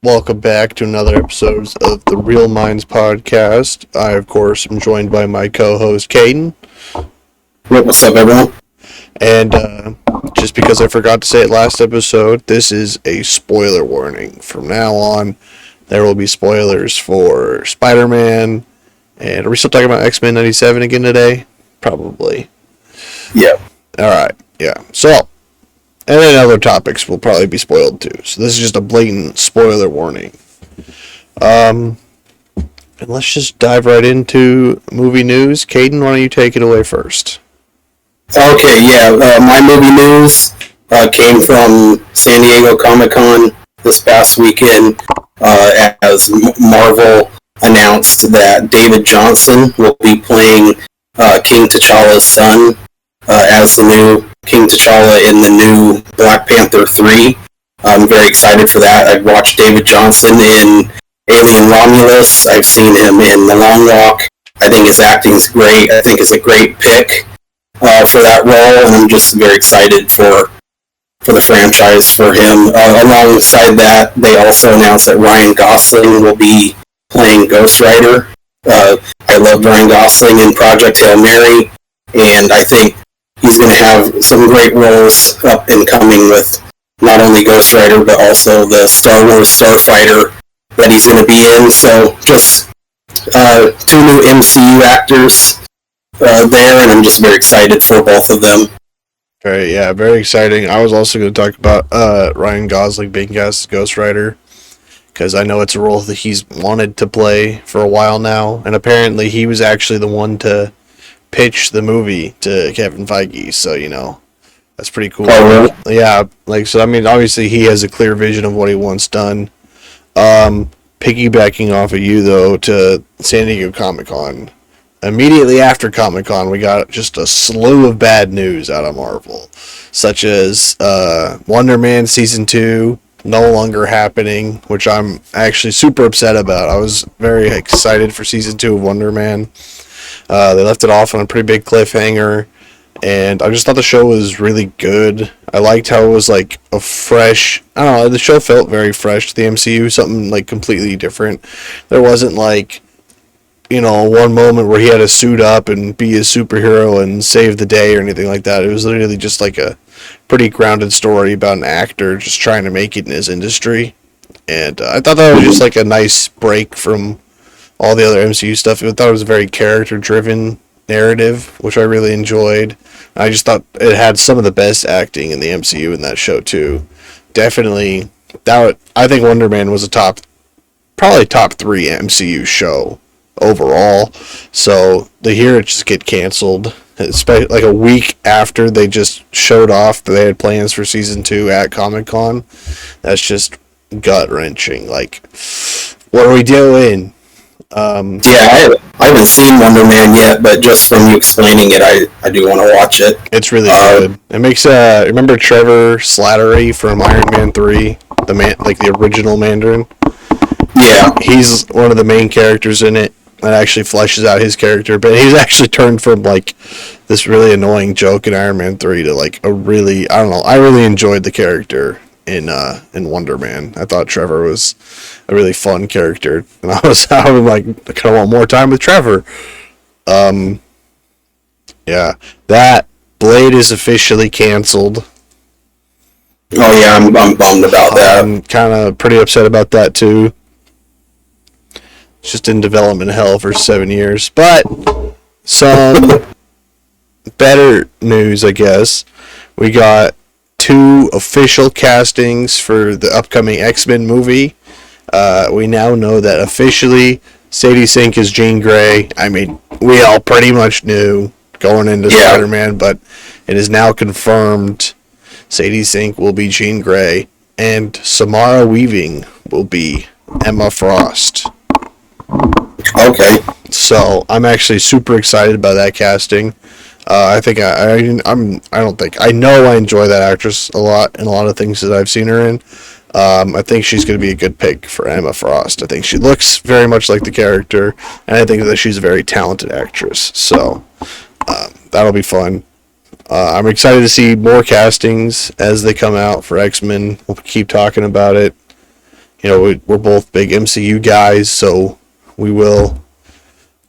Welcome back to another episode of the Real Minds podcast. I, of course, am joined by my co-host, Caden. What's up, everyone? And just because I forgot to say it last episode, this is a spoiler warning. From now on, there will be spoilers for Spider-Man. And are we still talking about X-Men 97 again today? Probably. Yeah. Alright, yeah. So, and then other topics will probably be spoiled too. So this is just a blatant spoiler warning. And let's just dive right into movie news. Caden, why don't you take it away first? Okay, yeah. My movie news came from San Diego Comic-Con this past weekend as Marvel announced that David Johnson will be playing King T'Challa's son as the new King T'Challa in the new Black Panther 3. I'm very excited for that. I've watched David Johnson in Alien Romulus. I've seen him in The Long Walk. I think his acting's great. I think it's a great pick for that role, and I'm just very excited for the franchise for him. Alongside that, they also announced that Ryan Gosling will be playing Ghost Rider. I love Ryan Gosling in Project Hail Mary, and I think he's going to have some great roles up and coming with not only Ghost Rider, but also the Star Wars Starfighter that he's going to be in. So just two new MCU actors there, and I'm just very excited for both of them. Very exciting. I was also going to talk about Ryan Gosling being cast as Ghost Rider, because I know it's a role that he's wanted to play for a while now, and apparently he was actually the one to pitch the movie to Kevin Feige, so that's pretty cool. Oh, really? Yeah, obviously he has a clear vision of what he wants done. Piggybacking off of you though, to San Diego Comic-Con. Immediately after Comic-Con, we got just a slew of bad news out of Marvel, such as Wonder Man Season 2 no longer happening, which I'm actually super upset about. I was very excited for Season 2 of Wonder Man. They left it off on a pretty big cliffhanger, and I just thought the show was really good. I liked how it was like a fresh, I don't know, the show felt very fresh to the MCU, something like completely different. There wasn't like, one moment where he had to suit up and be a superhero and save the day or anything like that. It was literally just like a pretty grounded story about an actor just trying to make it in his industry. And I thought that was just like a nice break from all the other MCU stuff. I thought it was a very character-driven narrative, which I really enjoyed. I just thought it had some of the best acting in the MCU in that show too. Definitely, I think Wonder Man was probably top 3 MCU show overall. So to hear it just get canceled, especially like a week after they just showed off that they had plans for Season 2 at Comic-Con, that's just gut-wrenching. Like, what are we doing? I haven't seen Wonder Man yet, but just from you explaining it, I do want to watch it. It's really good. It makes remember Trevor Slattery from Iron Man 3, the original Mandarin? Yeah. He's one of the main characters in it. That actually fleshes out his character, but he's actually turned from like this really annoying joke in Iron Man 3 to like a really, I don't know, I really enjoyed the character in Wonder Man. I thought Trevor was a really fun character, and I was like, I kind of want more time with Trevor. Yeah, that Blade is officially canceled. Oh yeah, I'm bummed about that. I'm kind of pretty upset about that too. It's just in development hell for 7 years, but some better news, I guess. We got 2 official castings for the upcoming X-Men movie. We now know that officially Sadie Sink is Jean Grey. I mean, we all pretty much knew going into Spider-Man, but it is now confirmed Sadie Sink will be Jean Grey, and Samara Weaving will be Emma Frost. Okay. So I'm actually super excited about that casting. I think I know I enjoy that actress a lot in a lot of things that I've seen her in. I think she's going to be a good pick for Emma Frost. I think she looks very much like the character, and I think that she's a very talented actress. So that'll be fun. I'm excited to see more castings as they come out for X-Men. We'll keep talking about it. we're both big MCU guys, so we will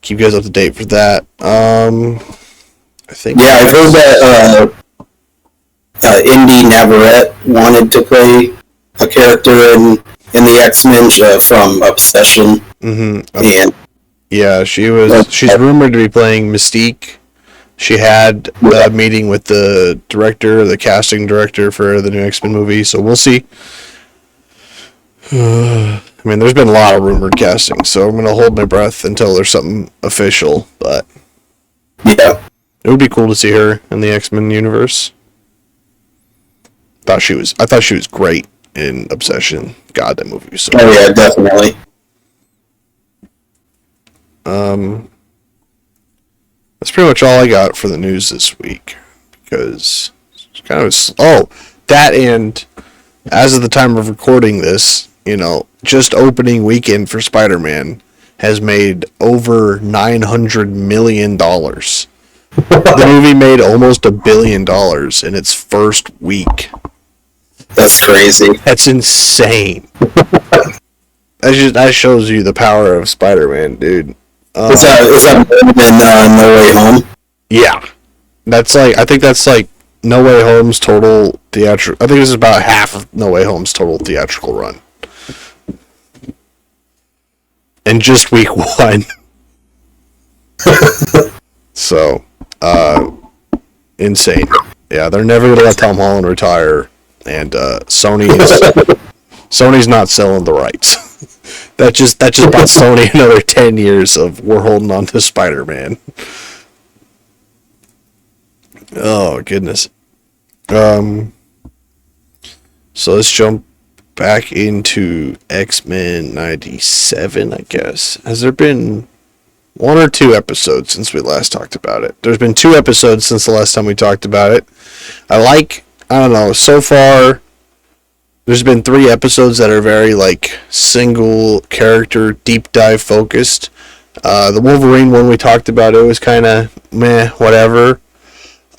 keep you guys up to date for that. I think. Yeah, I've heard that Indy Navarrete wanted to play a character in the X-Men from Obsession. And yeah, she's rumored to be playing Mystique. She had a meeting with the casting director for the new X-Men movie, so we'll see. I mean, there's been a lot of rumored casting, so I'm gonna hold my breath until there's something official. But yeah, it would be cool to see her in the X-Men universe. I thought she was great in Obsession. God, that movie was so oh yeah, definitely. That's pretty much all I got for the news this week, because it's kind of that, and as of the time of recording this, just opening weekend for Spider-Man has made over $900 million. The movie made almost $1 billion in its first week. That's crazy. That's insane. That shows you the power of Spider-Man, dude. Is that better than No Way Home? Yeah, I think that's like No Way Home's total theatrical. I think this is about half of No Way Home's total theatrical run, in just week one. So, insane. Yeah, they're never gonna let Tom Holland retire, and Sony's not selling the rights. That just bought Sony another 10 years of we're holding on to Spider-Man. Oh, goodness. So let's jump back into X-Men 97, I guess. Has there been one or two episodes since we last talked about it? There's been 2 episodes since the last time we talked about it. I don't know, so far there's been 3 episodes that are very single character deep dive focused. The Wolverine one we talked about, it was kind of meh, whatever.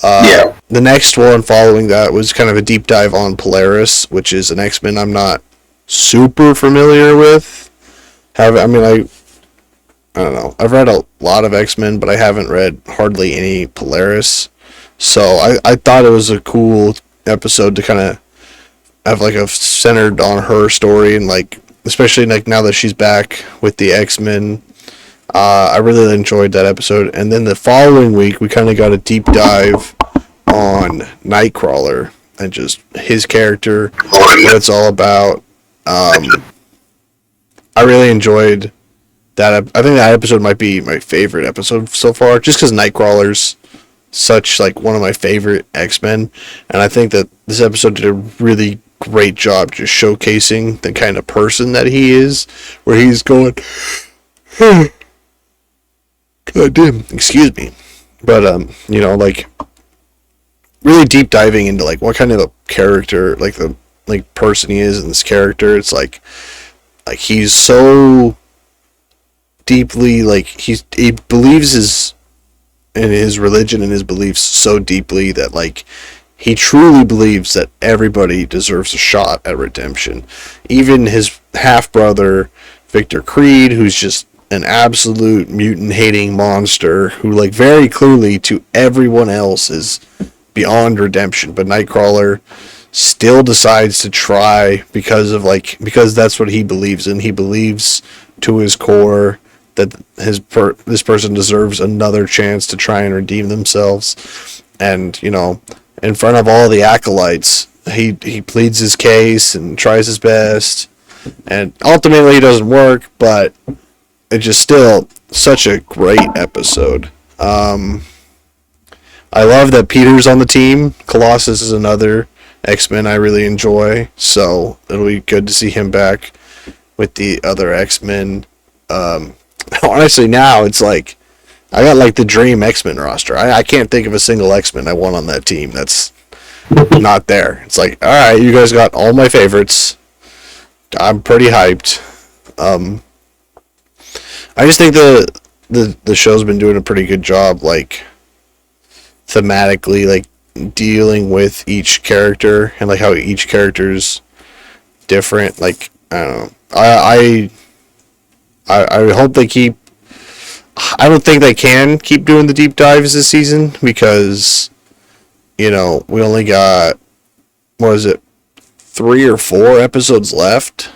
Yeah. The next one following that was kind of a deep dive on Polaris, which is an X-Men I'm not super familiar with. I don't know. I've read a lot of X-Men, but I haven't read hardly any Polaris. So I thought it was a cool episode to kind of have a centered on her story, and especially now that she's back with the X-Men. I really enjoyed that episode. And then the following week we kind of got a deep dive on Nightcrawler and just his character, what it's all about. I really enjoyed that. I think that episode might be my favorite episode so far, just because Nightcrawler's such one of my favorite X-Men, and I think that this episode did a really great job just showcasing the kind of person that he is, where he's going God damn, excuse me. But really deep diving into what kind of a character, the person he is in this character. It's he's so deeply he believes in his religion and his beliefs so deeply that he truly believes that everybody deserves a shot at redemption. Even his half-brother, Victor Creed, who's just an absolute mutant-hating monster, who very clearly to everyone else is beyond redemption. But Nightcrawler still decides to try because that's what he believes in. He believes to his core that this person deserves another chance to try and redeem themselves. And, in front of all the acolytes, he pleads his case and tries his best, and ultimately it doesn't work, but it's just still such a great episode. I love that Peter's on the team. Colossus is another X-Men I really enjoy, so it'll be good to see him back with the other X-Men. Honestly, now it's I got the dream X-Men roster. I can't think of a single X-Men I want on that team that's not there. It's alright, you guys got all my favorites. I'm pretty hyped. I just think the show's been doing a pretty good job, thematically, dealing with each character and how each character's different. I don't know. I hope they keep. I don't think they can keep doing the deep dives this season because, we only got, what is it, 3 or 4 episodes left.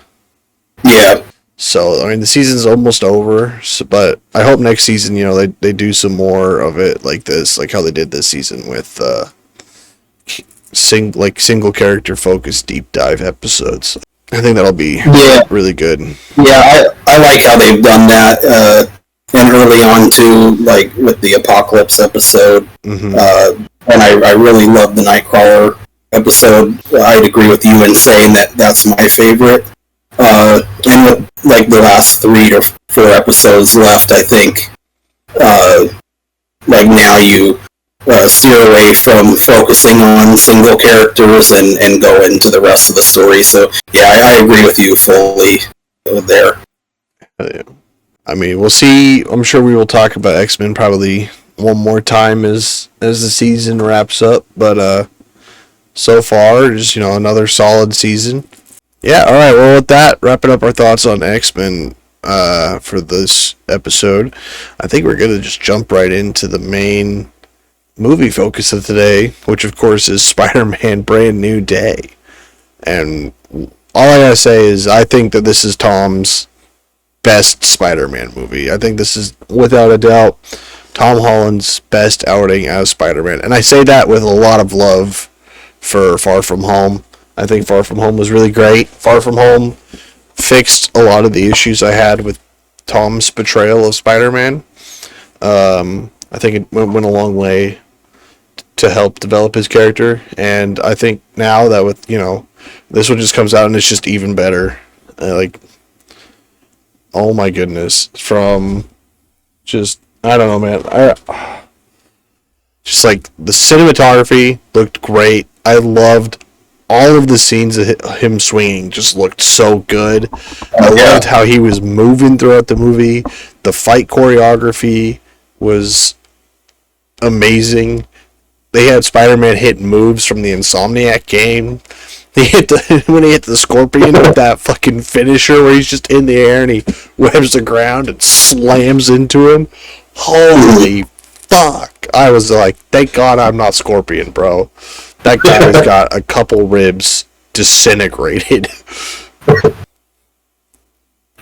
Yeah. So, I mean, the season's almost over, but I hope next season, they do some more of it like this, like how they did this season with single character focused deep dive episodes. I think that'll be really good. Yeah, I like how they've done that, and early on too, like with the Apocalypse episode. Mm-hmm. And I really love the Nightcrawler episode. I'd agree with you in saying that that's my favorite. And with like the last 3 or 4 episodes left, I think, like now you steer away from focusing on single characters and go into the rest of the story. So yeah, I agree with you fully there. I mean, we'll see. I'm sure we will talk about X-Men probably one more time as the season wraps up. But so far, just another solid season. Yeah. All right. Well, with that, wrapping up our thoughts on X-Men for this episode, I think we're gonna just jump right into the main movie focus of today, which of course is Spider-Man: Brand New Day. And all I gotta say is I think that this is Tom's best Spider-Man movie. I think this is, without a doubt, Tom Holland's best outing as Spider-Man. And I say that with a lot of love for Far From Home. I think Far From Home was really great. Far From Home fixed a lot of the issues I had with Tom's portrayal of Spider-Man. I think it went a long way to help develop his character. And I think now that with, this one just comes out and it's just even better. Oh my goodness. From just, I don't know, man. Just like the cinematography looked great. I loved all of the scenes of him swinging, just looked so good. I loved how he was moving throughout the movie. The fight choreography was amazing. They had Spider-Man hitting moves from the Insomniac game. When he hit the Scorpion with that fucking finisher where he's just in the air and he webs the ground and slams into him. Holy fuck. I was like, thank God I'm not Scorpion, bro. That guy's got a couple ribs disintegrated. Yeah,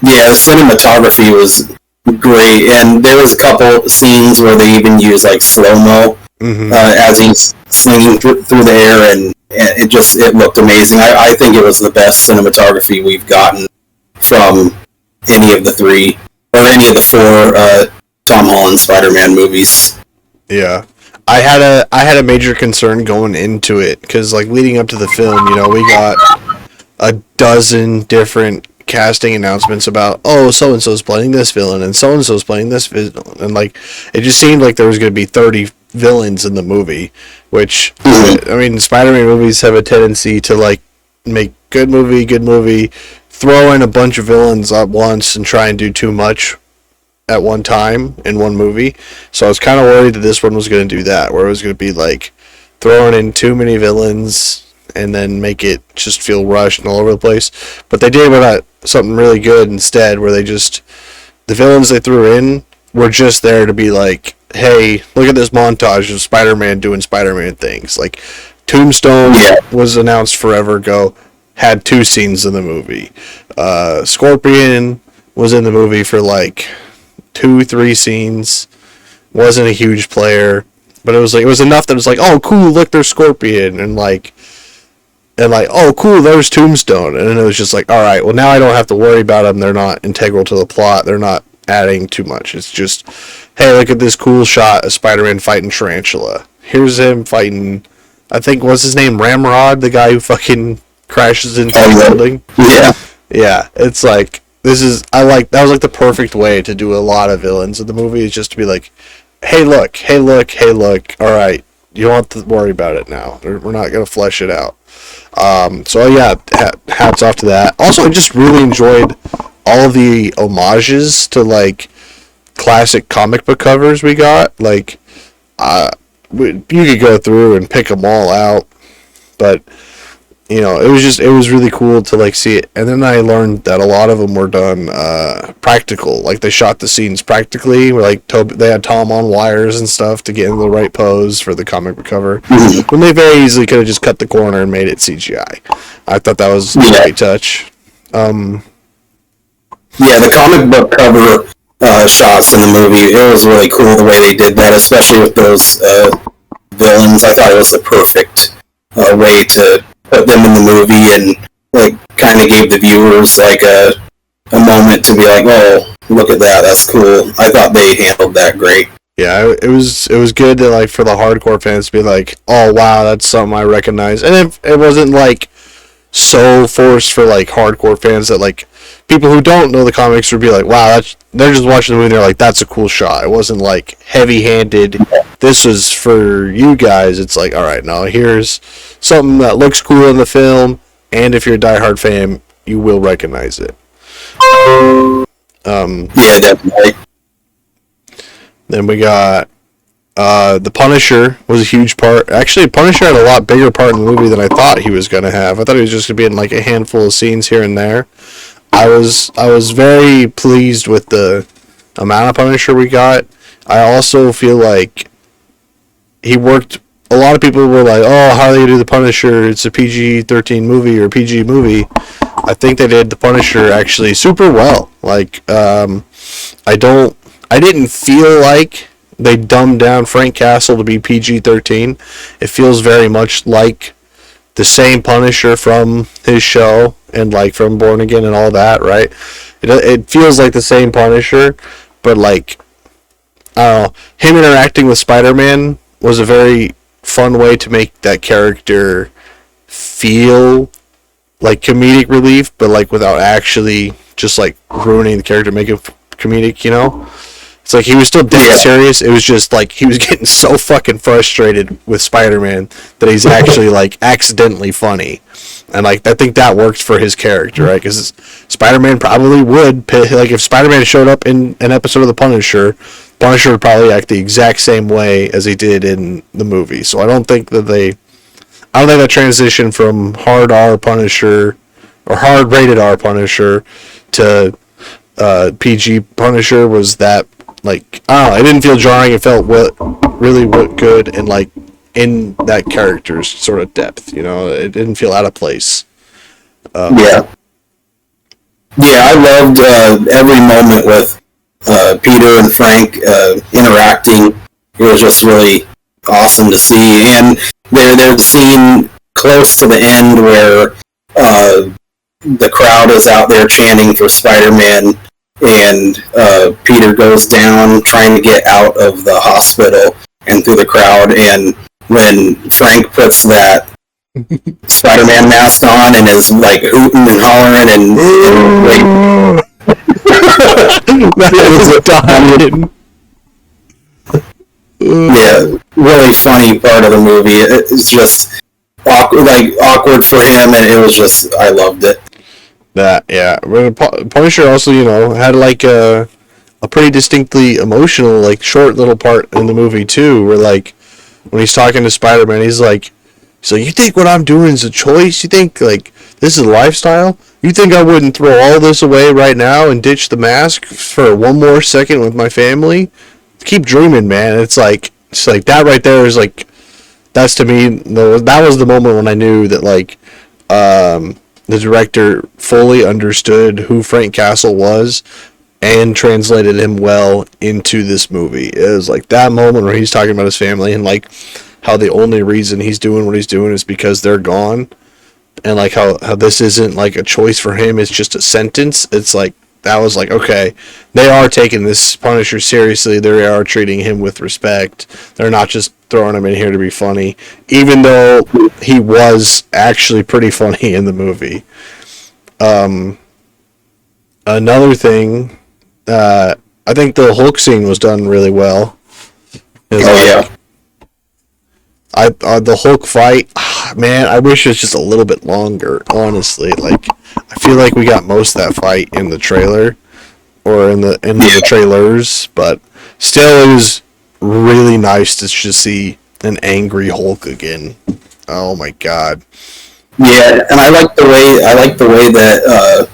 the cinematography was great, and there was a couple scenes where they even used like slow-mo as he's swinging through the air, and it looked amazing. I think it was the best cinematography we've gotten from any of the 3 or any of the 4 Tom Holland Spider-Man movies. Yeah. I had a major concern going into it because, like, leading up to the film, we got a dozen different casting announcements about, oh, so and so's playing this villain and so and so's playing this villain, and like it just seemed like there was going to be 30 villains in the movie, which I mean, Spider-Man movies have a tendency to like make good movie, throw in a bunch of villains at once and try and do too much at one time in one movie. So I was kind of worried that this one was going to do that, where it was going to be like throwing in too many villains and then make it just feel rushed and all over the place. But they did about something really good instead, where the villains they threw in were just there to be like, hey, look at this montage of Spider-Man doing Spider-Man things. Like Tombstone was announced forever ago, had 2 scenes in the movie. Scorpion was in the movie for like 2-3 scenes, wasn't a huge player, but it was enough that it was like, oh cool, look, there's Scorpion, and like oh cool, there's Tombstone, and then it was just like, all right, well now I don't have to worry about them, they're not integral to the plot, they're not adding too much, it's just, hey, look at this cool shot of Spider-Man fighting Tarantula, here's him fighting, I think, what's his name, Ramrod, the guy who fucking crashes into the building. Yeah, it's like, that was like the perfect way to do a lot of villains in the movie, is just to be like, hey look, alright, you don't have to worry about it now, we're not going to flesh it out. So yeah, hats off to that. Also, I just really enjoyed all of the homages to like classic comic book covers we got. Like, you could go through and pick them all out, but it was really cool to like see it. And then I learned that a lot of them were done practical. Like they shot the scenes practically. Like they had Tom on wires and stuff to get in the right pose for the comic book cover. When they very easily could have just cut the corner and made it CGI. I thought that was a great touch. Yeah, the comic book cover shots in the movie, it was really cool the way they did that, especially with those villains. I thought it was the perfect way to put them in the movie, and like kind of gave the viewers like a moment to be like, oh, look at that, that's cool. I thought they handled that great. Yeah, it was good to like for the hardcore fans to be like, oh wow, that's something I recognize, and it wasn't like so forced for like hardcore fans that like people who don't know the comics would be like, wow, they're just watching the movie and they're like, that's a cool shot. It wasn't like heavy-handed. This is for you guys. It's like, all right, now here's something that looks cool in the film, and if you're a diehard fan, you will recognize it. Yeah, definitely. Then we got the Punisher was a huge part. Actually, Punisher had a lot bigger part in the movie than I thought he was going to have. I thought he was just going to be in like a handful of scenes here and there. I was very pleased with the amount of Punisher we got. I also feel like he worked. A lot of people were like, "Oh, how do you do the Punisher? It's a PG-13 movie or PG movie." I think they did the Punisher actually super well. Like, I didn't feel like they dumbed down Frank Castle to be PG-13. It feels very much like the same Punisher from his show and like from Born Again and all that, right? It feels like the same Punisher, but like, I don't know, him interacting with Spider-Man was a very fun way to make that character feel like comedic relief, but like without actually just like ruining the character, make it comedic, you know? It's like he was still dead serious. It was just like he was getting so fucking frustrated with Spider-Man that he's actually like accidentally funny, and like I think that worked for his character, right? Because Spider-Man probably would like if Spider-Man showed up in an episode of the Punisher would probably act the exact same way as he did in the movie. So I don't think that transition from hard R Punisher or hard rated R Punisher to PG Punisher was that. Like, I don't know, it didn't feel jarring. It felt really good and, like, in that character's sort of depth, you know? It didn't feel out of place. Yeah, I loved every moment with Peter and Frank interacting. It was just really awesome to see. And there's the scene close to the end where the crowd is out there chanting for Spider-Man, and Peter goes down trying to get out of the hospital and through the crowd, and when Frank puts that Spider-Man mask on and is like hooting and hollering and that was yeah, really funny part of the movie. It's just awkward for him, and it was just, I loved it. That, yeah. Punisher also, you know, had like a pretty distinctly emotional, like short little part in the movie too, where like when he's talking to Spider-Man, he's like, you think what I'm doing is a choice? You think like this is a lifestyle? You think I wouldn't throw all this away right now and ditch the mask for one more second with my family? Keep dreaming, man. It's like that right there is like, that's to me, that was the moment when I knew that like, the director fully understood who Frank Castle was and translated him well into this movie. It was like that moment where he's talking about his family and like how the only reason he's doing what he's doing is because they're gone, and like how this isn't like a choice for him, it's just a sentence. It's like, that was like, okay, they are taking this Punisher seriously. They are treating him with respect. They're not just throwing him in here to be funny, even though he was actually pretty funny in the movie. Another thing, I think the Hulk scene was done really well. Yeah. The Hulk fight, man, I wish it was just a little bit longer, honestly. Like, I feel like we got most of that fight in the trailer, or in the trailers, but still, it was really nice to just see an angry Hulk again. Oh my god. Yeah, and I like the way that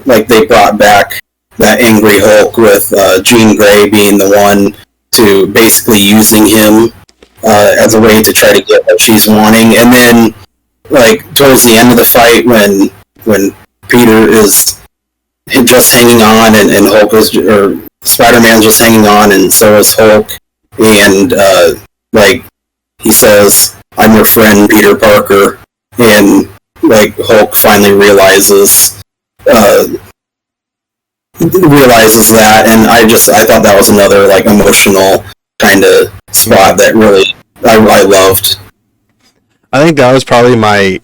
like they brought back that angry Hulk with Jean Grey being the one to basically using him as a way to try to get what she's wanting, and then like towards the end of the fight when Peter is just hanging on and Hulk is or Spider-Man's just hanging on and so is Hulk, and like he says, "I'm your friend, Peter Parker," and like Hulk finally uh, realizes that, and I thought that was another like emotional kind of spot that really I loved. I think that was probably my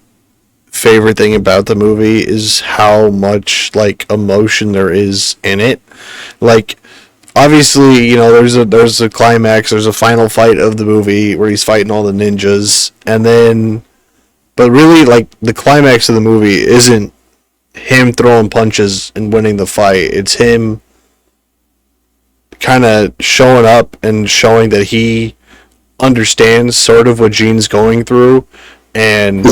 favorite thing about the movie is how much like emotion there is in it. Like obviously, there's a climax, there's a final fight of the movie where he's fighting all the ninjas, and then but really like the climax of the movie isn't him throwing punches and winning the fight. It's him kind of showing up and showing that he understands sort of what Jean's going through, and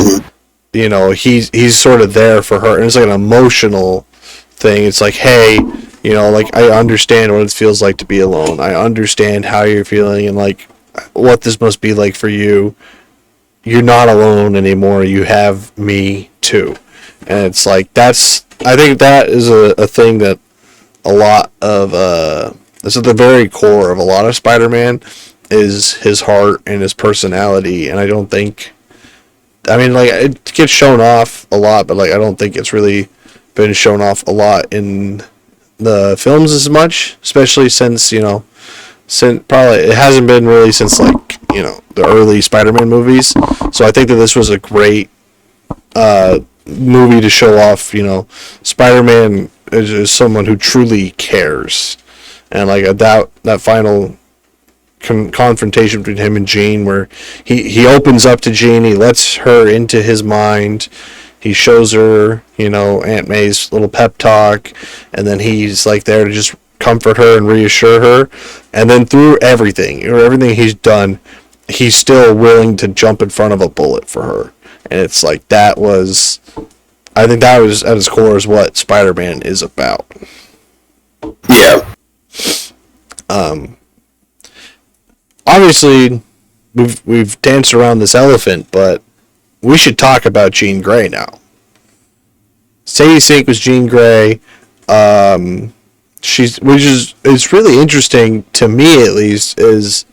he's sort of there for her, and it's like an emotional thing. It's like, hey, like I understand what it feels like to be alone. I understand how you're feeling and like what this must be like for you. You're not alone anymore. You have me too. And it's like I think that is a thing that a lot of it's at the very core of a lot of Spider-Man is his heart and his personality, and I don't think, I mean, like, it gets shown off a lot, but like I don't think it's really been shown off a lot in the films as much, especially since probably it hasn't been really since like the early Spider-Man movies. So I think that this was a great movie to show off. Spider-Man is someone who truly cares, and like that final confrontation between him and Jean, where he opens up to Jean, he lets her into his mind, he shows her Aunt May's little pep talk, and then he's like there to just comfort her and reassure her, and then through everything he's done, he's still willing to jump in front of a bullet for her. And it's like I think that was at its core is what Spider-Man is about. Yeah. Obviously, we've danced around this elephant, but we should talk about Jean Grey now. Sadie Sink was Jean Grey. It's really interesting to me, at least, is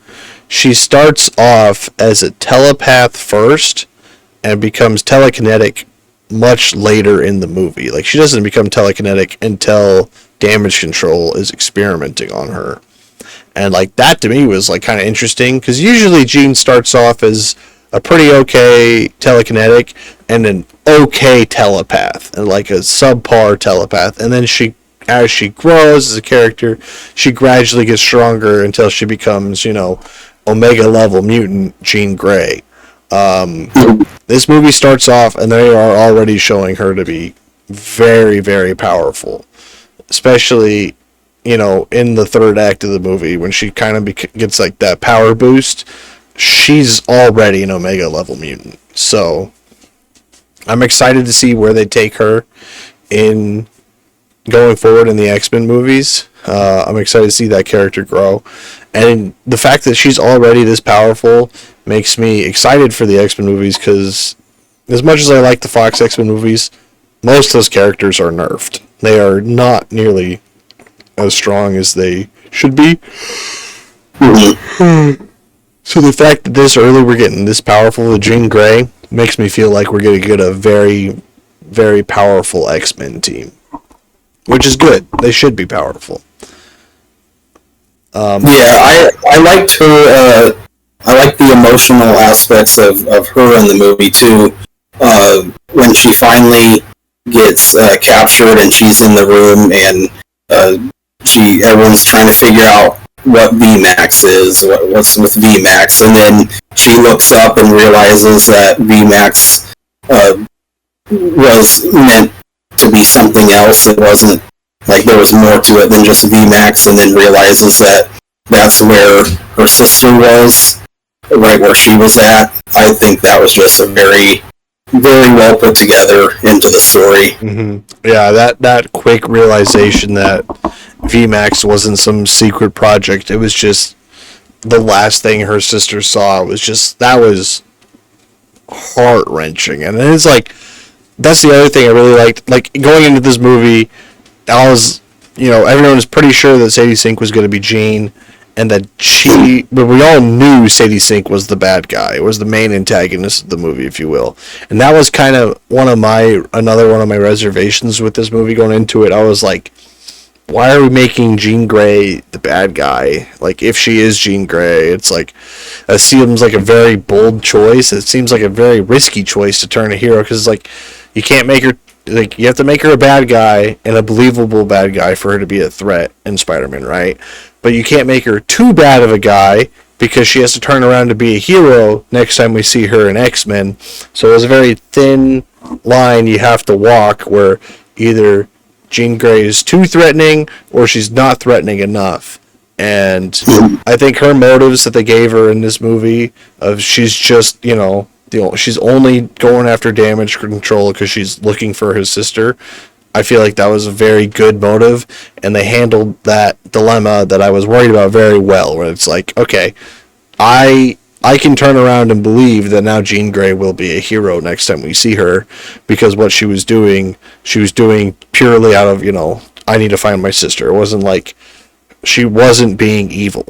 she starts off as a telepath first and becomes telekinetic much later in the movie. Like, she doesn't become telekinetic until Damage Control is experimenting on her. And like that to me was like kind of interesting, because usually Jean starts off as a pretty okay telekinetic and an okay telepath and like a subpar telepath, and then as she grows as a character, she gradually gets stronger until she becomes Omega level mutant Jean Grey. This movie starts off and they are already showing her to be very, very powerful, especially in the third act of the movie, when she kind of gets like that power boost. She's already an Omega level mutant. So I'm excited to see where they take her in going forward in the X-Men movies. I'm excited to see that character grow. And the fact that she's already this powerful makes me excited for the X-Men movies, because as much as I like the Fox X-Men movies, most of those characters are nerfed. They are not nearly as strong as they should be. So the fact that this early we're getting this powerful with Jean Grey makes me feel like we're going to get a very, very powerful X-Men team, which is good. They should be powerful. I liked her. I liked the emotional aspects of her in the movie too. When she finally gets captured and she's in the room, and everyone's trying to figure out what VMAX is, what's with VMAX, and then she looks up and realizes that VMAX was meant to be something else. It wasn't like there was more to it than just VMAX, and then realizes that that's where her sister was, right where she was at. I think that was just a very very well put together into the story. Mm-hmm. Yeah, that quick realization that VMAX wasn't some secret project. It was just the last thing her sister saw. That was heart wrenching. And it's like, that's the other thing I really liked. Like, going into this movie, I was, everyone was pretty sure that Sadie Sink was going to be Jean, and that but we all knew Sadie Sink was the bad guy. It was the main antagonist of the movie, if you will. And that was kind of another one of my reservations with this movie going into it. I was like, why are we making Jean Grey the bad guy? Like, if she is Jean Grey, it's like, it seems like a very bold choice. It seems like a very risky choice to turn a hero, because it's like, you can't make her, like, you have to make her a bad guy and a believable bad guy for her to be a threat in Spider-Man, right? But you can't make her too bad of a guy, because she has to turn around to be a hero next time we see her in X-Men. So there's a very thin line you have to walk, where either Jean Grey is too threatening or she's not threatening enough. And I think her motives that they gave her in this movie, of she's just, she's only going after damage control because she's looking for his sister. I feel like that was a very good motive, and they handled that dilemma that I was worried about very well, where it's like, okay, I can turn around and believe that now Jean Grey will be a hero next time we see her, because what she was doing purely out of, I need to find my sister. It wasn't like she wasn't being evil.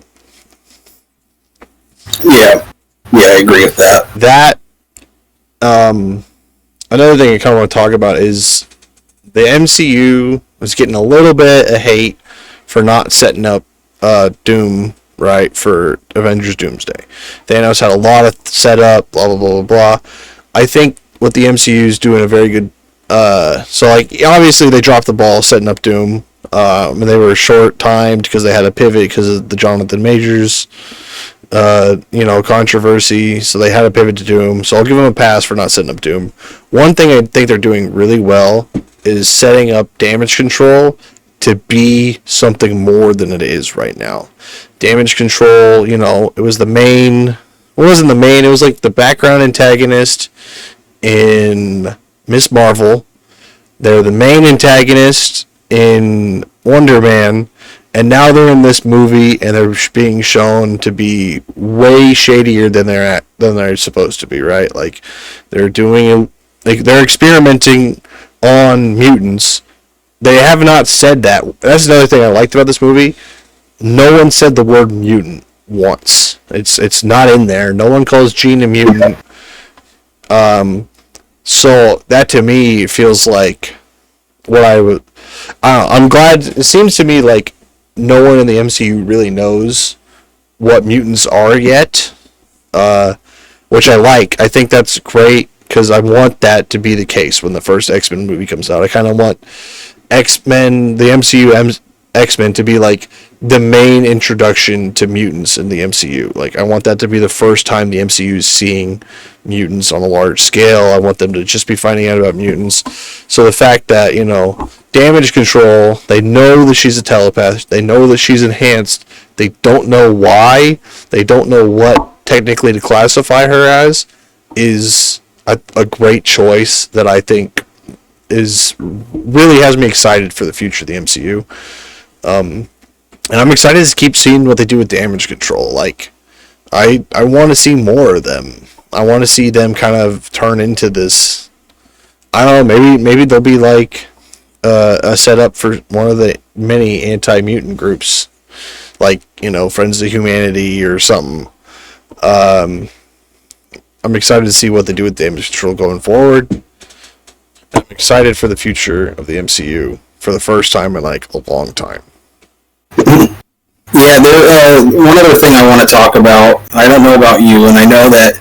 Yeah, I agree with that. Another thing I kind of want to talk about is the MCU was getting a little bit of hate for not setting up Doom right for Avengers Doomsday. Thanos had a lot of setup, blah blah blah blah blah. I think what the MCU is doing a very good. So like, obviously they dropped the ball setting up Doom. And they were short timed because they had a pivot because of the Jonathan Majors controversy, so they had a pivot to Doom. So I'll give them a pass for not setting up Doom. One thing I think they're doing really well is setting up damage control to be something more than it is right now. Damage control, it was the main. It wasn't the main. It was like the background antagonist in Miss Marvel. They're the main antagonist in Wonder Man, and now they're in this movie, and they're being shown to be way shadier than they're supposed to be, right? Like, they're experimenting on mutants. They have not said that. That's another thing I liked about this movie. No one said the word mutant once. It's not in there. No one calls Jean a mutant. So that to me feels like what I would. I'm glad. It seems to me like no one in the MCU really knows what mutants are yet, which I like. I think that's great, because I want that to be the case when the first X-Men movie comes out. I kind of want X-Men, the MCU X-Men, to be like the main introduction to mutants in the MCU. Like, I want that to be the first time the MCU is seeing mutants on a large scale. I want them to just be finding out about mutants. So the fact that, damage control, they know that she's a telepath, they know that she's enhanced, they don't know why, they don't know what technically to classify her as, is a great choice that I think really has me excited for the future of the MCU. And I'm excited to keep seeing what they do with damage control. Like, I want to see more of them. I want to see them kind of turn into this. I don't know. Maybe they'll be like a setup for one of the many anti-mutant groups, like Friends of Humanity or something. I'm excited to see what they do with damage control going forward. I'm excited for the future of the MCU for the first time in like a long time. Yeah, one other thing I want to talk about, I don't know about you, and I know that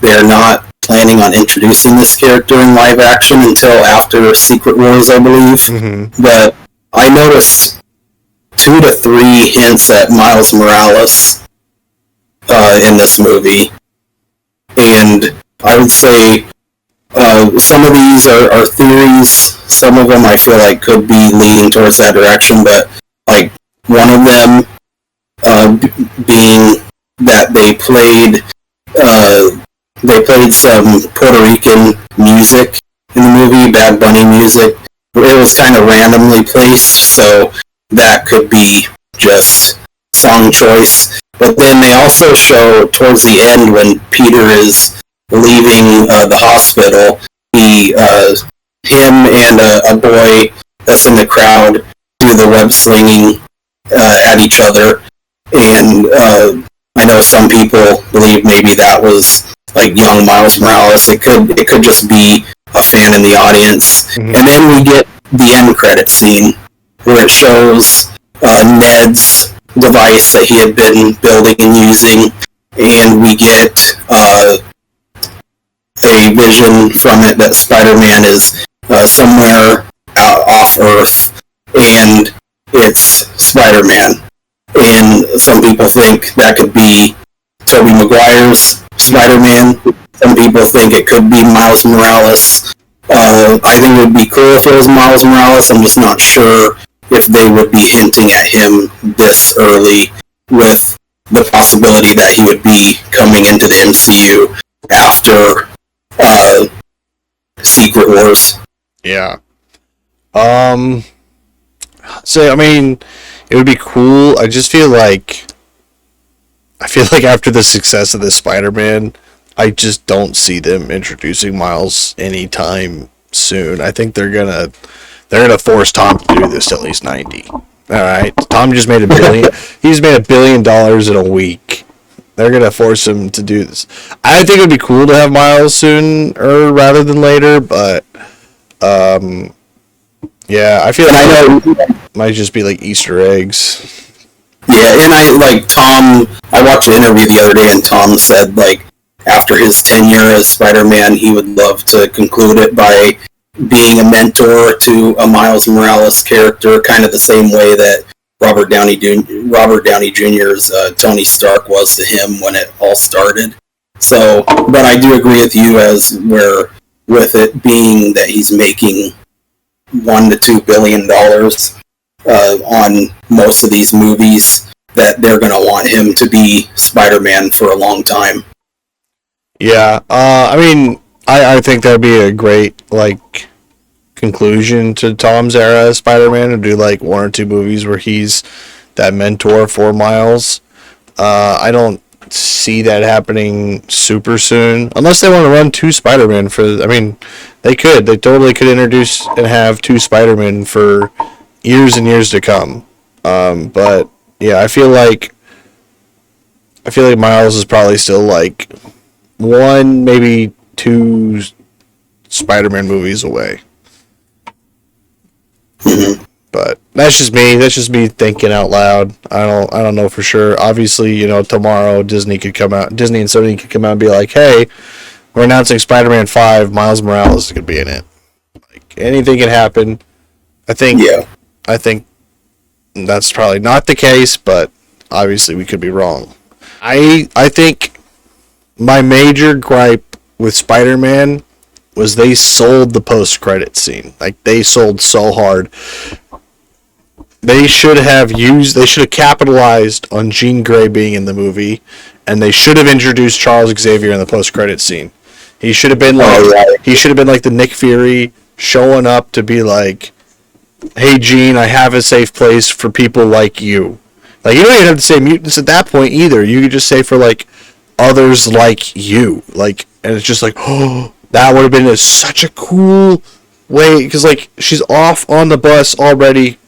they're not planning on introducing this character in live action until after Secret Wars, I believe, but I noticed 2 to 3 hints at Miles Morales in this movie, and I would say some of these are theories, some of them I feel like could be leading towards that direction, but like one of them being that they played they played some Puerto Rican music in the movie, Bad Bunny music. It was kind of randomly placed, so that could be just song choice. But then they also show towards the end when Peter is leaving the hospital, him and a boy that's in the crowd do the web slinging at each other, and I know some people believe maybe that was like young Miles Morales. It could just be a fan in the audience. Mm-hmm. And then we get the end credit scene where it shows Ned's device that he had been building and using, and we get a vision from it that Spider-Man is somewhere off Earth, and it's Spider-Man. And some people think that could be Tobey Maguire's Spider-Man. Some people think it could be Miles Morales. I think it would be cool if it was Miles Morales. I'm just not sure if they would be hinting at him this early, with the possibility that he would be coming into the MCU after Secret Wars. Yeah. So, I mean, it would be cool. I feel like after the success of this Spider-Man, I just don't see them introducing Miles anytime soon. I think they're gonna force Tom to do this till at least 90. All right, Tom just made $1 billion. He's made $1 billion in a week. They're gonna force him to do this. I think it would be cool to have Miles sooner rather than later, but yeah, I feel like it might just be like Easter eggs. Yeah, and I watched an interview the other day, and Tom said, like, after his tenure as Spider-Man, he would love to conclude it by being a mentor to a Miles Morales character, kind of the same way that Robert Downey Jr.'s Tony Stark was to him when it all started. So, but I do agree with you with it being that he's making $1 to $2 billion on most of these movies, that they're going to want him to be Spider-Man for a long time. Yeah, I mean, I think that'd be a great, like, conclusion to Tom's era as Spider-Man, to do, like, 1 or 2 movies where he's that mentor for Miles. I don't see that happening super soon, unless they want to run 2 Spider-Man they totally could introduce and have 2 Spider-Man for years and years to come. But yeah, I feel like Miles is probably still like 1, maybe 2 Spider-Man movies away. But that's just me thinking out loud. I don't know for sure. Obviously, tomorrow Disney and Sony could come out and be like, "Hey, we're announcing Spider-Man 5. Miles Morales is going to be in it." Like, anything can happen. I think that's probably not the case, but obviously we could be wrong. I think my major gripe with Spider-Man was they sold the post-credit scene. Like, they sold so hard. They should have capitalized on Jean Grey being in the movie, and they should have introduced Charles Xavier in the post-credit scene. He should have been like the Nick Fury, showing up to be like, "Hey, Jean, I have a safe place for people like you." Like, you don't even have to say mutants at that point either. You could just say for, like, others like you. Like, and it's just like, oh, that would have been such a cool way, because, like, she's off on the bus already,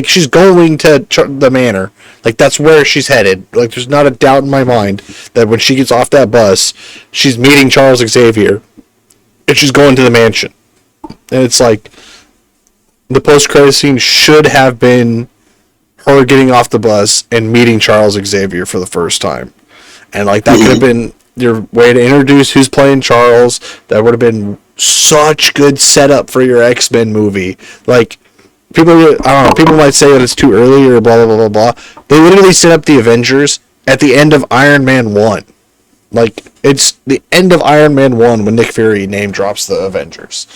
she's going to the manor. Like, that's where she's headed. Like, there's not a doubt in my mind that when she gets off that bus, she's meeting Charles Xavier, and she's going to the mansion. And it's like, the post-credit scene should have been her getting off the bus and meeting Charles Xavier for the first time. And, like, that could have been your way to introduce who's playing Charles. That would have been such good setup for your X-Men movie. Like, people might say that it's too early or blah, blah, blah, blah, blah. They literally set up the Avengers at the end of Iron Man 1. Like, it's the end of Iron Man 1 when Nick Fury name drops the Avengers.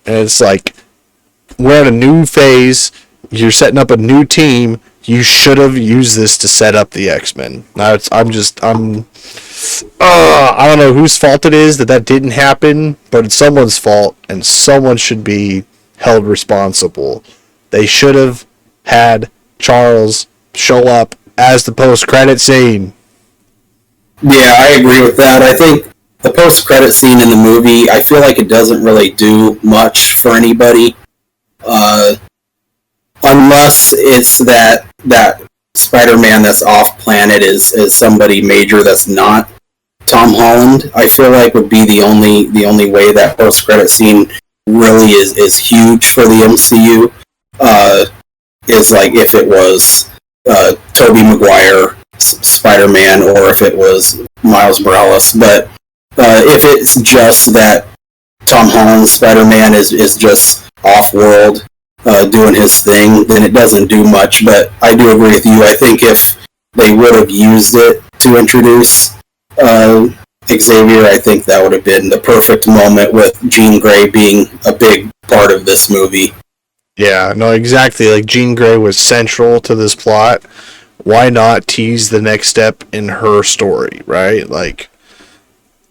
And it's like, we're at a new phase. You're setting up a new team. You should have used this to set up the X-Men. Now I'm I don't know whose fault it is that didn't happen, but it's someone's fault, and someone should be held responsible. They should have had Charles show up as the post-credit scene. Yeah, I agree with that. I think the post-credit scene in the movie, I feel like it doesn't really do much for anybody, unless it's that Spider-Man that's off-planet is somebody major that's not Tom Holland. I feel like would be the only way that post-credit scene really is huge for the MCU. Is like if it was Tobey Maguire Spider-Man or if it was Miles Morales. But if it's just that Tom Holland Spider-Man is just off-world doing his thing, then it doesn't do much. But I do agree with you. I think if they would have used it to introduce Xavier, I think that would have been the perfect moment with Jean Grey being a big part of this movie. Yeah, no, exactly. Like, Jean Grey was central to this plot. Why not tease the next step in her story, right? Like,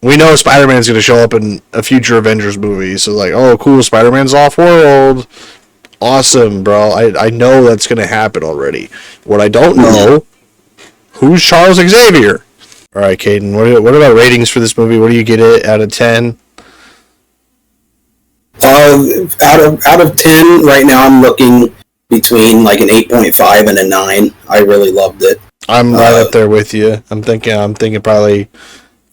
we know Spider-Man's going to show up in a future Avengers movie, so like, oh, cool, Spider-Man's off-world. Awesome, bro. I know that's going to happen already. What I don't know, who's Charles Xavier? All right, Caden, what about ratings for this movie? What do you get it out of 10? Out of 10, right now I'm looking between like an 8.5 and a 9. I really loved it. I'm right up there with you. I was thinking probably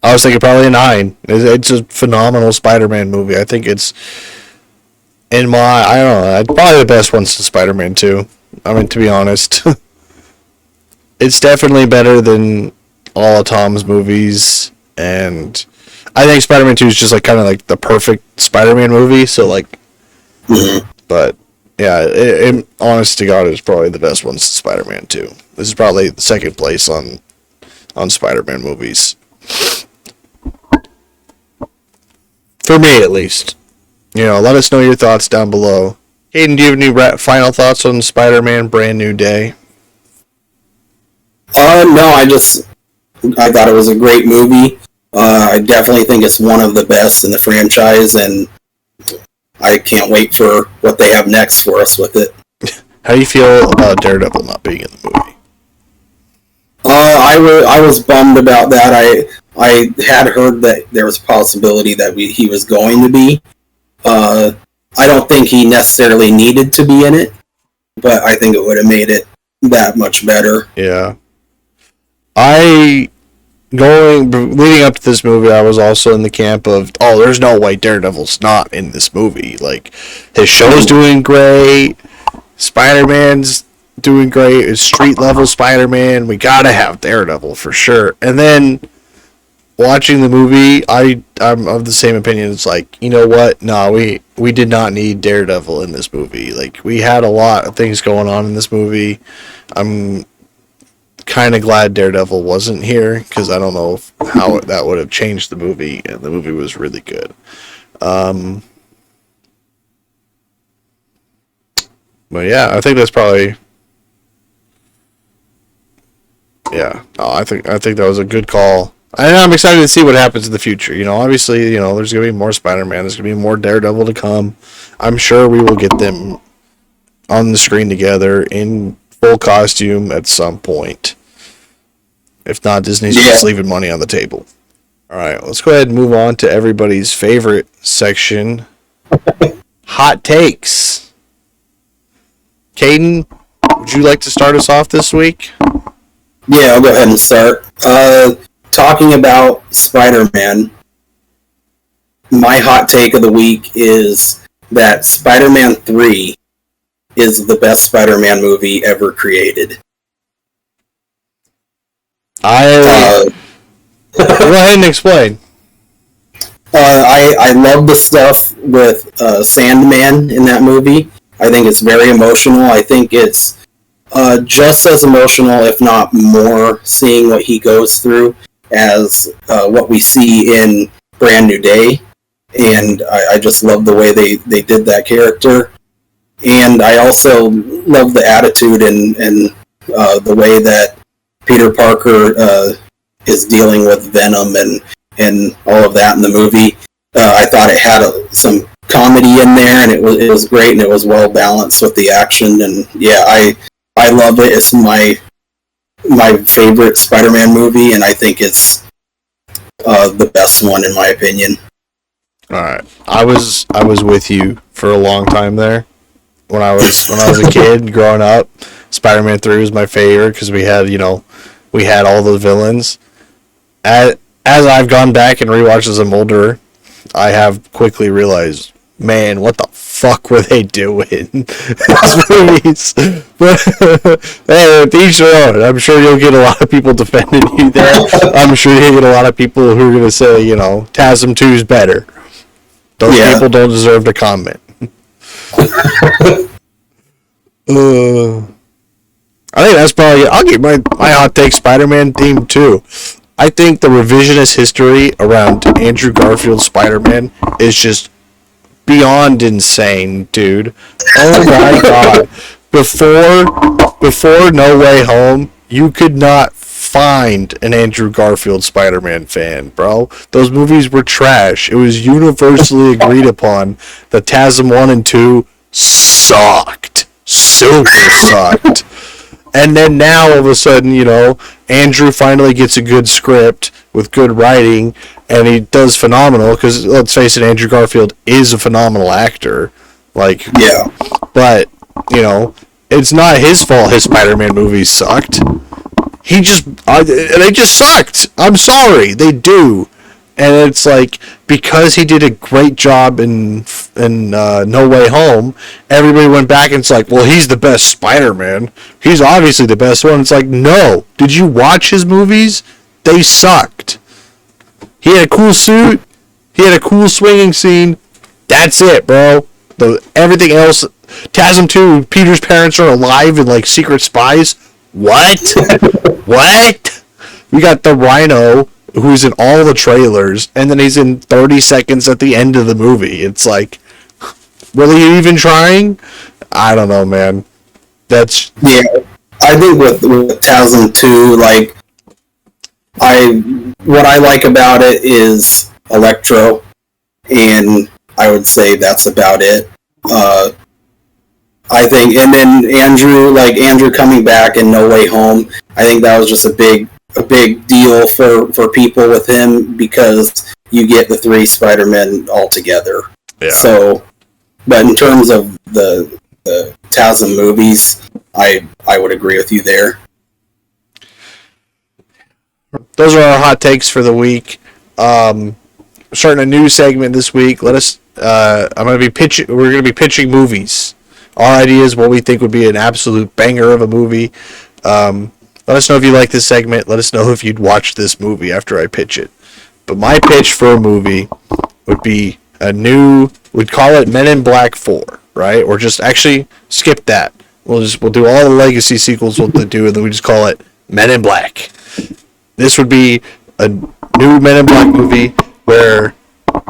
a 9. It's a phenomenal Spider-Man movie. I think it's I don't know, it's probably the best one since Spider-Man 2. I mean, to be honest. It's definitely better than all of Tom's movies, and I think Spider-Man 2 is just like kind of like the perfect Spider-Man movie, so like, but yeah, it honest to God, is probably the best one since Spider-Man 2. This is probably the second place on Spider-Man movies. For me, at least. You know, let us know your thoughts down below. Caden, do you have any final thoughts on Spider-Man Brand New Day? No, I thought it was a great movie. I definitely think it's one of the best in the franchise, and I can't wait for what they have next for us with it. How do you feel about Daredevil not being in the movie? I was bummed about that. I had heard that there was a possibility that he was going to be. I don't think he necessarily needed to be in it, but I think it would have made it that much better. Yeah. Leading up to this movie, I was also in the camp of, oh, there's no way Daredevil's not in this movie. Like, his show's doing great, Spider-Man's doing great, it's street-level Spider-Man, we gotta have Daredevil for sure. And then, watching the movie, I'm of the same opinion. It's like, you know what? No, we did not need Daredevil in this movie. Like, we had a lot of things going on in this movie. I'm kind of glad Daredevil wasn't here, because I don't know how that would have changed the movie, and the movie was really good. But yeah, I think that's probably... Yeah, no, I think that was a good call. And I'm excited to see what happens in the future. You know, obviously, you know, there's going to be more Spider-Man. There's going to be more Daredevil to come. I'm sure we will get them on the screen together in full costume at some point. If not, Disney's just leaving money on the table. All right, let's go ahead and move on to everybody's favorite section. Hot takes. Caden, would you like to start us off this week? Yeah, I'll go ahead and start. Talking about Spider-Man, my hot take of the week is that Spider-Man 3 is the best Spider-Man movie ever created. Go ahead and explain. I love the stuff with Sandman in that movie. I think it's very emotional. I think it's just as emotional, if not more, seeing what he goes through as what we see in Brand New Day. And I just love the way they did that character. And I also love the attitude and the way that Peter Parker is dealing with Venom and all of that in the movie. I thought it had some comedy in there, and it was great, and it was well balanced with the action. And yeah, I love it. It's my favorite Spider-Man movie, and I think it's the best one in my opinion. All right, I was with you for a long time there. When I was a kid growing up, Spider-Man 3 was my favorite because we had all the villains. As I've gone back and rewatched as I'm older, I have quickly realized, man, what the fuck were they doing in these movies? But hey, to each their own. I'm sure you'll get a lot of people defending you there. I'm sure you'll get a lot of people who are going to say, TASM 2 is better. Those people don't deserve to comment. I think that's probably. I'll give my hot take Spider-Man theme too. I think the revisionist history around Andrew Garfield's Spider-Man is just beyond insane, dude. Oh my god! Before No Way Home, you could not find an Andrew Garfield Spider-Man fan, bro. Those movies were trash. It was universally agreed upon that TASM 1 and 2 sucked. Super sucked. And then now, all of a sudden, Andrew finally gets a good script with good writing, and he does phenomenal, because, let's face it, Andrew Garfield is a phenomenal actor. Yeah. But, it's not his fault his Spider-Man movies sucked. They just sucked. I'm sorry, they do. And it's because he did a great job in No Way Home, everybody went back and it's well, he's the best Spider-Man. He's obviously the best one. It's no. Did you watch his movies? They sucked. He had a cool suit. He had a cool swinging scene. That's it, bro. Everything else, TASM 2, Peter's parents are alive and secret spies. What? What? We got the Rhino, who's in all the trailers, and then he's in 30 seconds at the end of the movie. It's were they even trying? I don't know, man. That's... Yeah, I think with TASM 2, what I like about it is Electro, and I would say that's about it. I think, and then Andrew coming back in No Way Home, I think that was just a big deal for people with him, because you get the three Spider-Men all together. Yeah. So, but in terms of the TASM movies, I would agree with you there. Those are our hot takes for the week. Starting a new segment this week. We're going to be pitching movies. Our ideas, what we think would be an absolute banger of a movie. Let us know if you like this segment. Let us know if you'd watch this movie after I pitch it. But my pitch for a movie would be we'd call it Men in Black 4, right? Or just actually skip that. We'll do all the legacy sequels we'll do, and then we just call it Men in Black. This would be a new Men in Black movie where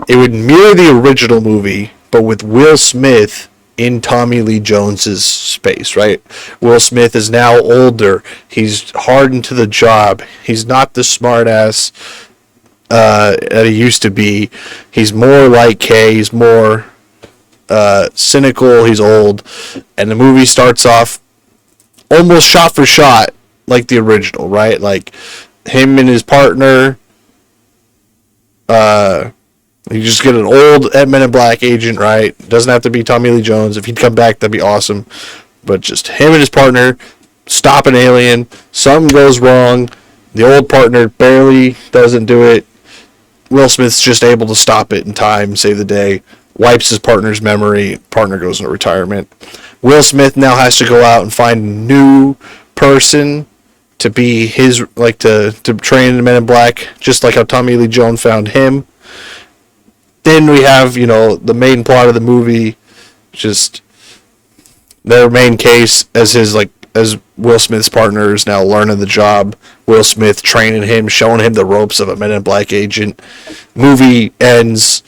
it would mirror the original movie, but with Will Smith in Tommy Lee Jones's space, right? Will Smith is now older. He's hardened to the job. He's not the smartass that he used to be. He's more like Kay. He's more cynical. He's old. And the movie starts off almost shot for shot like the original, right? Him and his partner, you just get an old Men in Black agent, right? Doesn't have to be Tommy Lee Jones. If he'd come back, that'd be awesome. But just him and his partner stop an alien. Something goes wrong. The old partner barely doesn't do it. Will Smith's just able to stop it in time, save the day. Wipes his partner's memory. Partner goes into retirement. Will Smith now has to go out and find a new person to be his, to train in Men in Black, just like how Tommy Lee Jones found him. Then we have, the main plot of the movie, just their main case as as Will Smith's partner is now learning the job. Will Smith training him, showing him the ropes of a Men in Black agent. Movie ends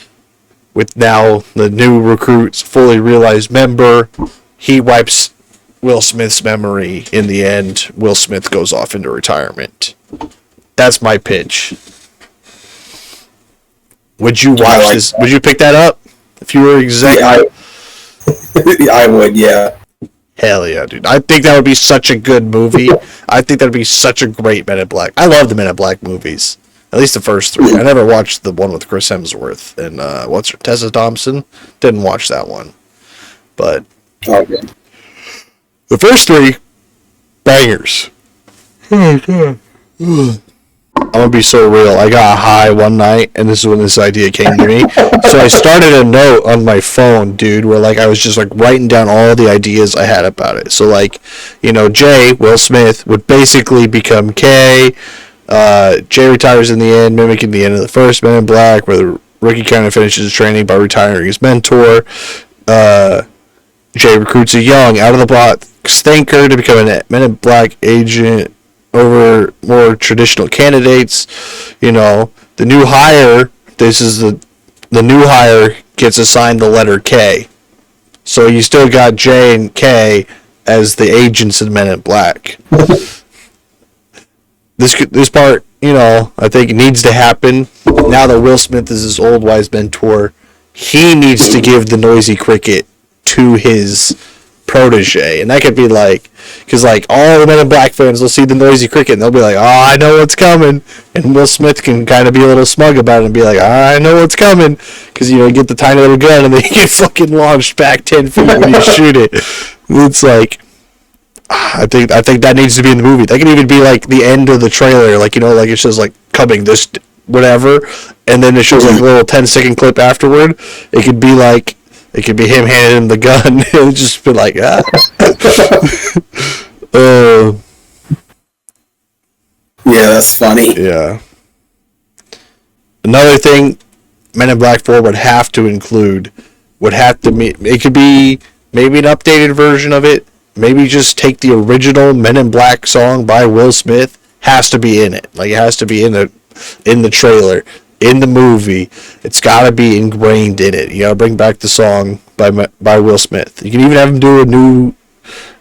with now the new recruit's fully realized member. He wipes Will Smith's memory in the end. Will Smith goes off into retirement. That's my pitch. Would you watch this? Would you pick that up if you were executive? Yeah, I would, yeah. Hell yeah, dude. I think that would be such a good movie. I think that would be such a great Men in Black. I love the Men in Black movies. At least the first three. I never watched the one with Chris Hemsworth and Tessa Thompson. Didn't watch that one. But Okay. the first three, bangers. I'm gonna be so real. I got high one night, and this is when this idea came to me. So I started a note on my phone, dude, where like I was just like writing down all the ideas I had about it. So like, Jay, Will Smith, would basically become K. Jay retires in the end, mimicking the end of the first Men in Black, where the rookie kind of finishes his training by retiring his mentor. Jay recruits a young, out-of-the-box thinker to become a Men in Black agent over more traditional candidates. The new hire, the new hire gets assigned the letter K. So you still got J and K as the agents in Men in Black. This part, I think needs to happen. Now that Will Smith is his old wise mentor, he needs to give the noisy cricket to his protege, and that could be like, because like all the Men in Black fans will see the noisy cricket and they'll be like, oh, I know what's coming, and Will Smith can kind of be a little smug about it and be like, I know what's coming, because you get the tiny little gun and then you get fucking launched back 10 feet when you shoot it. It's like, I think that needs to be in the movie. That could even be like the end of the trailer, like like it shows like coming this whatever, and then it shows like a little 10-second clip afterward. It could be him handing him the gun. It would just be like, Yeah, that's funny. Yeah. Another thing Men in Black 4 would have to include, it could be maybe an updated version of it. Maybe just take the original Men in Black song by Will Smith. Has to be in it. Like, it has to be in the trailer, in the movie. It's got to be ingrained in it. You got to bring back the song by Will Smith. You can even have him do a new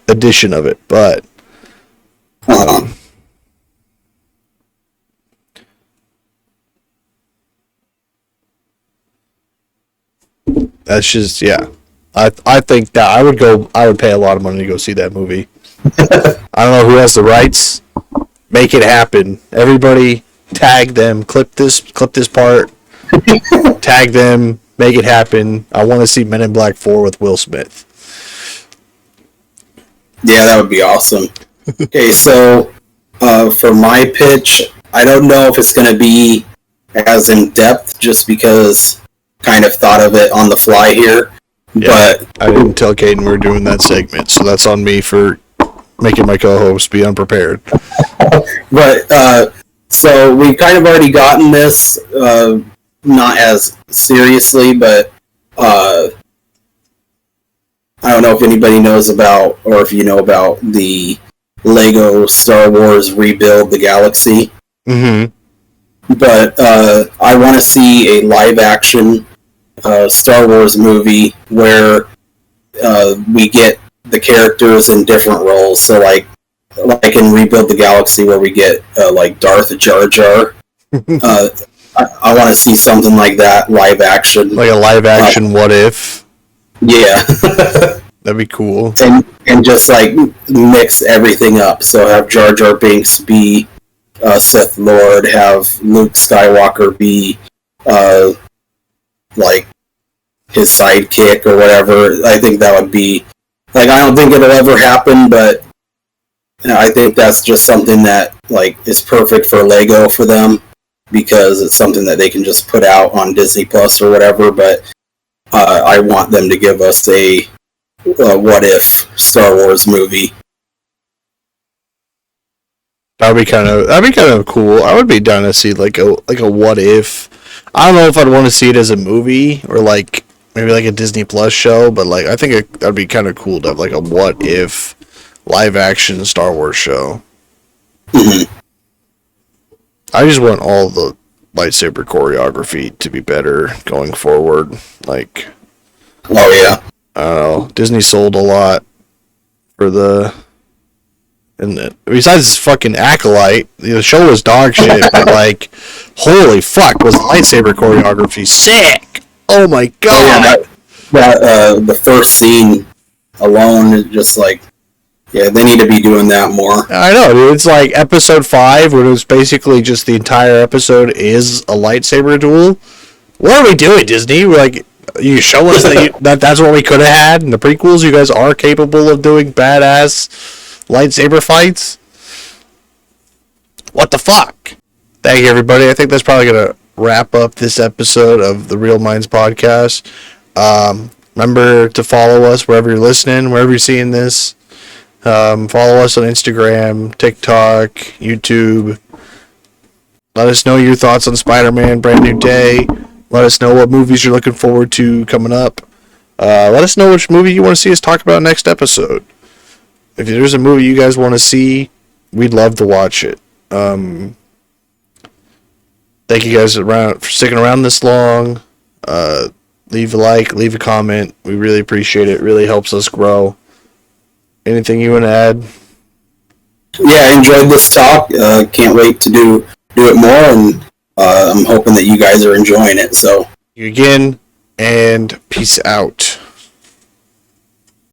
edition of it, but that's just, yeah. I think that I would pay a lot of money to go see that movie. I don't know who has the rights. Make it happen. Everybody tag them, clip this part, tag them, make it happen. I want to see Men in Black 4 with Will Smith. Yeah, that would be awesome. Okay, so for my pitch, I don't know if it's going to be as in depth, just because kind of thought of it on the fly here. Yeah, but I didn't tell Caden we were doing that segment, so that's on me for making my co-host be unprepared. But so we've kind of already gotten this, not as seriously, but I don't know if anybody knows about, or if you know about, the Lego Star Wars Rebuild the Galaxy. Mm-hmm. But I want to see a live-action Star Wars movie where we get the characters in different roles. So like in Rebuild the Galaxy, where we get like Darth Jar Jar. I want to see something like that, live action. Like a live action What If? Yeah. That'd be cool. And just like mix everything up. So have Jar Jar Binks be Sith Lord, have Luke Skywalker be like his sidekick or whatever. I think that would be, like, I don't think it'll ever happen, but I think that's just something that like is perfect for Lego for them, because it's something that they can just put out on Disney Plus or whatever. But I want them to give us a What If Star Wars movie. That'd be kind of cool. I would be down to see like a What If. I don't know if I'd want to see it as a movie or like maybe like a Disney Plus show, but like I think that'd be kind of cool to have like a What If live action Star Wars show. Mm-hmm. I just want all the lightsaber choreography to be better going forward. Like, oh yeah, I don't know. Disney sold a lot for the And besides this fucking acolyte, the show was dog shit. But like, holy fuck, was the lightsaber choreography sick? Oh my god! The first scene alone is just like, yeah, they need to be doing that more. I know, dude. It's like episode 5, where it was basically just the entire episode is a lightsaber duel. What are we doing, Disney? We're like, you show us that's what we could have had in the prequels. You guys are capable of doing badass lightsaber fights. What the fuck? Thank you, everybody. I think that's probably gonna wrap up this episode of the Real Minds podcast. Remember to follow us wherever you're listening, wherever you're seeing this. Follow us on Instagram, TikTok, YouTube. Let us know your thoughts on Spider-Man Brand New Day. Let us know what movies you're looking forward to coming up. Let us know which movie you want to see us talk about next episode. If there's a movie you guys want to see, we'd love to watch it. Thank you guys for sticking around this long. Leave a like, leave a comment. We really appreciate it. It really helps us grow. Anything you want to add? Yeah, I enjoyed this talk. Can't wait to do it more, and I'm hoping that you guys are enjoying it. So, You again, and peace out.